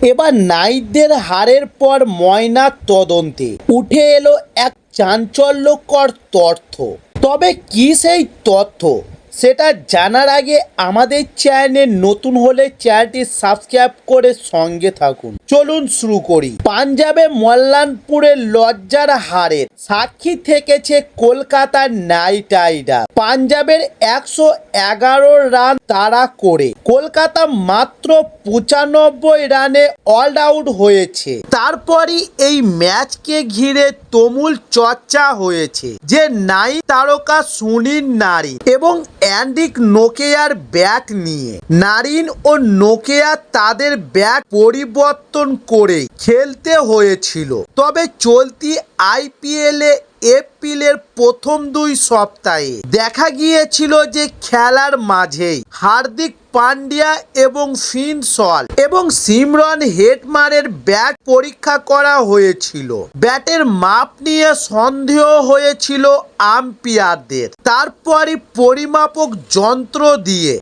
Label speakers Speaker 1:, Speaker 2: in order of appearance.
Speaker 1: এবার নাইটদের হারের পর ময়না তদন্তে উঠে এলো এক চাঞ্চল্যকর তথ্য। তবে কি সেই তথ্য সেটা জানার আগে আমাদের চ্যানেলে নতুন হলে চ্যানেলটি সাবস্ক্রাইব করে সঙ্গে থাকুন। চলুন শুরু করি। পাঞ্জাবে মল্লানপুরে লজ্জার হারের সাক্ষী থেকেছে কলকাতার নাইট রাইডার। পাঞ্জাবের 111 রান তাড়া করে কলকাতা মাত্র 95 রানে অল আউট হয়েছে। তারপরই এই ম্যাচকে ঘিরে তুমুল চর্চা হয়েছে যে নাইট তারকা সুনীল নারিন এবং অ্যান্ড্রিক নোকিয়ার ব্যাট নিয়ে। নারিন ও নোকিয়া তাদের ব্যাট পরিবর্তন করে খেলতে হয়েছিল। তবে চলতি আইপিএলে এপ্রিলের প্রথম 2 সপ্তাহে দেখা গিয়েছিল যে খেলার মাঝেই হার্দিক পান্ডিয়া এবং ফিন সল এবং সিমরন হেটমারের ব্যাট পরীক্ষা করা হয়েছিল। ব্যাটের মাপ নিয়ে সন্দেহ হয়েছিল আম্পায়ারদের। তারপরই পরিমাপক যন্ত্র দিয়ে